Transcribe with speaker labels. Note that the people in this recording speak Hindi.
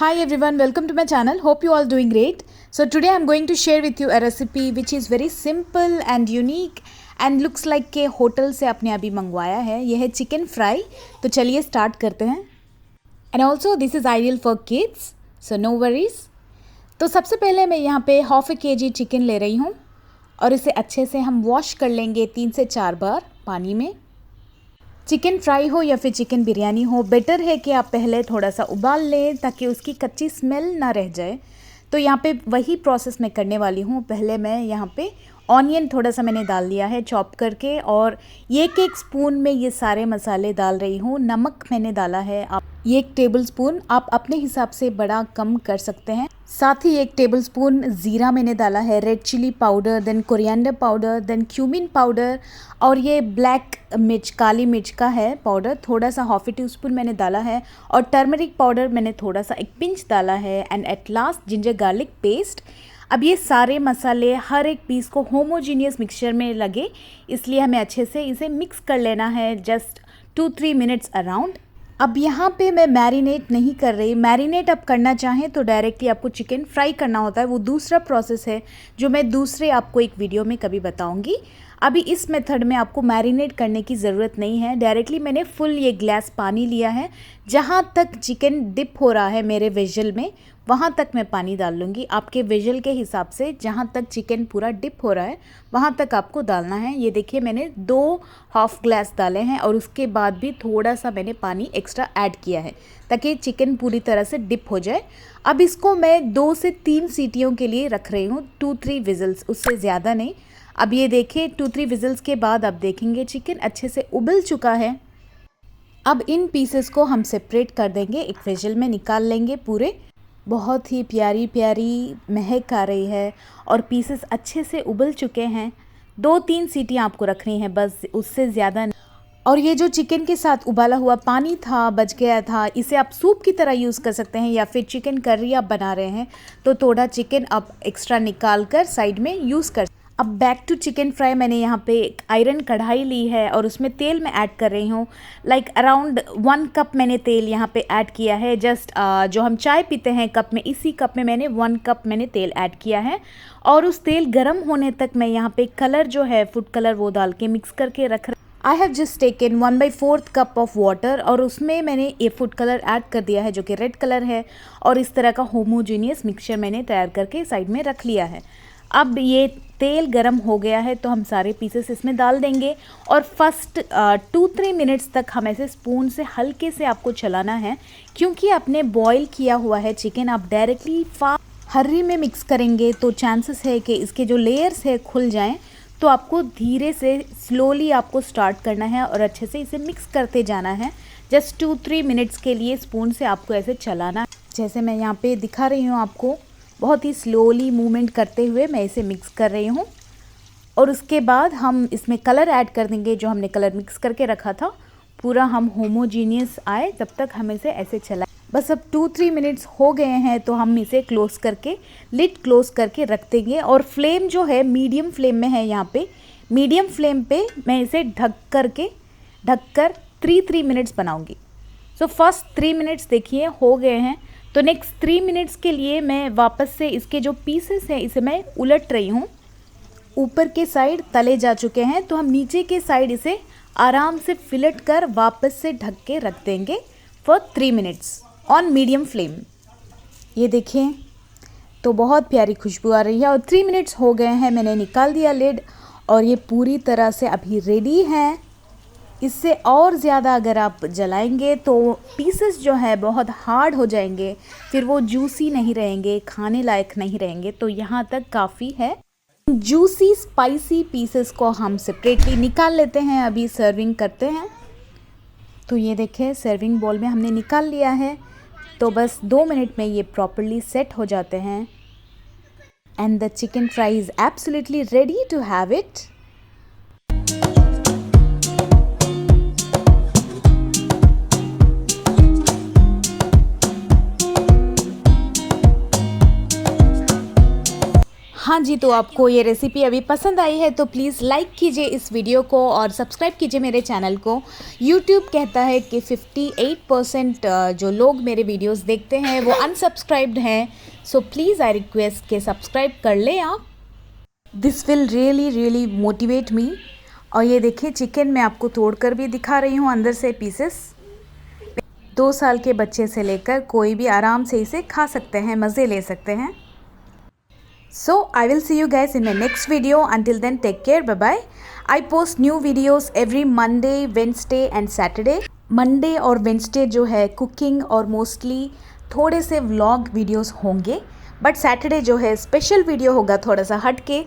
Speaker 1: Hi everyone, welcome to my channel. Hope you all doing great. So today I'm going to share with you a recipe which is very simple and unique and looks like के होटल से आपने अभी मंगवाया है. यह है चिकन फ्राई. तो चलिए स्टार्ट करते हैं. And also this is ideal for kids, so no worries. तो सबसे पहले मैं यहाँ पे हाफ ए केजी चिकन ले रही हूँ और इसे अच्छे से हम वॉश कर लेंगे 3 से 4 बार पानी में. चिकन फ्राई हो या फिर चिकन बिरयानी हो, बेटर है कि आप पहले थोड़ा सा उबाल लें ताकि उसकी कच्ची स्मेल ना रह जाए. तो यहाँ पे वही प्रोसेस मैं करने वाली हूँ. पहले मैं यहाँ पे ऑनियन थोड़ा सा मैंने डाल दिया है चॉप करके और 1 स्पून में ये सारे मसाले डाल रही हूँ. नमक मैंने डाला है 1 टेबल स्पून, आप अपने हिसाब से बड़ा कम कर सकते हैं. साथ ही 1 टेबल स्पून ज़ीरा मैंने डाला है, red chili powder, then coriander powder, then cumin powder और ये ब्लैक मिर्च काली मिर्च का है पाउडर, थोड़ा सा हाफ ए टी स्पून मैंने डाला है और टर्मरिक पाउडर मैंने थोड़ा सा 1 पिंच डाला है and at last ginger garlic paste. अब ये सारे मसाले हर एक पीस को होमोजीनियस मिक्सचर में लगे, इसलिए हमें अच्छे से इसे मिक्स कर लेना है जस्ट 2-3 मिनट्स अराउंड. अब यहाँ पे मैं मैरिनेट नहीं कर रही. मैरिनेट आप करना चाहें तो डायरेक्टली आपको चिकन फ्राई करना होता है, वो दूसरा प्रोसेस है जो मैं दूसरे आपको एक वीडियो में कभी बताऊँगी. अभी इस मेथड में आपको मैरिनेट करने की ज़रूरत नहीं है. डायरेक्टली मैंने फुल ये ग्लास पानी लिया है, जहाँ तक चिकन डिप हो रहा है मेरे वेजल में वहाँ तक मैं पानी डाल लूँगी. आपके वेजल के हिसाब से जहाँ तक चिकन पूरा डिप हो रहा है वहाँ तक आपको डालना है. ये देखिए मैंने 2 हाफ ग्लास डाले हैं और उसके बाद भी थोड़ा सा मैंने पानी एक्स्ट्रा ऐड किया है ताकि चिकन पूरी तरह से डिप हो जाए. अब इसको मैं 2 से 3 सीटियों के लिए रख रही हूँ, 2-3 विजल्स, उससे ज़्यादा नहीं. अब ये देखिए 2-3 विजल्स के बाद आप देखेंगे चिकन अच्छे से उबल चुका है. अब इन पीसेस को हम सेपरेट कर देंगे, एक वेजल में निकाल लेंगे पूरे. बहुत ही प्यारी प्यारी महक आ रही है और पीसेस अच्छे से उबल चुके हैं. 2-3 सीटियाँ आपको रखनी है बस, उससे ज़्यादा नहीं. और ये जो चिकन के साथ उबाला हुआ पानी था बच गया था, इसे आप सूप की तरह यूज़ कर सकते हैं या फिर चिकन करी आप बना रहे हैं तो थोड़ा चिकन आप एक्स्ट्रा निकाल कर साइड में यूज़ कर. अब बैक टू चिकन फ्राई. मैंने यहाँ पे एक आयरन कढ़ाई ली है और उसमें तेल मैं ऐड कर रही हूँ. लाइक अराउंड 1 कप मैंने तेल यहाँ पे ऐड किया है. जस्ट जो हम चाय पीते हैं कप में, इसी कप में मैंने 1 कप मैंने तेल ऐड किया है. और उस तेल गर्म होने तक मैं यहाँ पे कलर जो है फूड कलर वो डाल के मिक्स करके रख. I have just taken 1/4 cup of water और उसमें मैंने ये फूड कलर ऐड कर दिया है जो कि रेड कलर है और इस तरह का होमोजीनियस मिक्सचर मैंने तैयार करके साइड में रख लिया है. अब ये तेल गरम हो गया है तो हम सारे पीसेस इसमें डाल देंगे और फर्स्ट 2-3 मिनट्स तक हम ऐसे स्पून से हल्के से आपको चलाना है क्योंकि आपने बॉईल किया हुआ है चिकन. आप डायरेक्टली हर्री में मिक्स करेंगे तो चांसेस है कि इसके जो लेयर्स है खुल जाएं. तो आपको धीरे से स्लोली आपको स्टार्ट करना है और अच्छे से इसे मिक्स करते जाना है. जस्ट 2-3 मिनट्स के लिए स्पून से आपको ऐसे चलाना है. जैसे मैं यहाँ पे दिखा रही हूँ आपको, बहुत ही स्लोली मूवमेंट करते हुए मैं इसे मिक्स कर रही हूँ. और उसके बाद हम इसमें कलर ऐड कर देंगे, जो हमने कलर मिक्स करके रखा था. पूरा हम होमोजीनियस आए तब तक हम इसे ऐसे चलाएं. बस अब 2-3 मिनट्स हो गए हैं तो हम इसे क्लोज करके लिड क्लोज करके रख देंगे. और फ्लेम जो है मीडियम फ्लेम में है. यहाँ पे मीडियम फ्लेम पे मैं इसे ढककर 3 मिनट्स बनाऊँगी. सो फर्स्ट 3 मिनट्स देखिए हो गए हैं. तो नेक्स्ट 3 मिनट्स के लिए मैं वापस से इसके जो पीसेस हैं इसे मैं उलट रही हूँ. ऊपर के साइड तले जा चुके हैं तो हम नीचे के साइड इसे आराम से फिलट कर वापस से ढक के रख देंगे for 3 minutes on medium flame. ये देखें तो बहुत प्यारी खुशबू आ रही है और 3 मिनट्स हो गए हैं. मैंने निकाल दिया लिड और ये पूरी तरह से अभी रेडी है. इससे और ज़्यादा अगर आप जलाएंगे तो पीसेस जो है बहुत हार्ड हो जाएंगे, फिर वो जूसी नहीं रहेंगे, खाने लायक नहीं रहेंगे. तो यहाँ तक काफ़ी है. जूसी स्पाइसी पीसेस को हम सेपरेटली निकाल लेते हैं. अभी सर्विंग करते हैं. तो ये देखें सर्विंग बॉल में हमने निकाल लिया है. तो बस 2 मिनट में ये प्रॉपरली सेट हो जाते हैं and the chicken fry is absolutely ready to have it. हाँ जी, तो आपको ये रेसिपी अभी पसंद आई है तो प्लीज़ लाइक कीजिए इस वीडियो को और सब्सक्राइब कीजिए मेरे चैनल को। यूट्यूब कहता है कि 58% जो लोग मेरे वीडियोस देखते हैं वो अनसब्सक्राइब्ड हैं, सो प्लीज़ आई रिक्वेस्ट के सब्सक्राइब कर लें आप। This will really really motivate me. और ये देखिए चिकन मैं आपको तोड़कर भी दिखा रही हूँ अंदर से पीसेस। 2 साल के बच्चे से लेकर कोई भी आराम से इसे खा सकते हैं, मज़े ले सकते हैं। So I will see you guys in my next video. Until then, take care. Bye bye. I post new videos every Monday, Wednesday and Saturday. Monday और Wednesday जो है कुकिंग और मोस्टली थोड़े से व्लॉग वीडियोस होंगे, बट सैटरडे जो है स्पेशल वीडियो होगा थोड़ा सा हट के।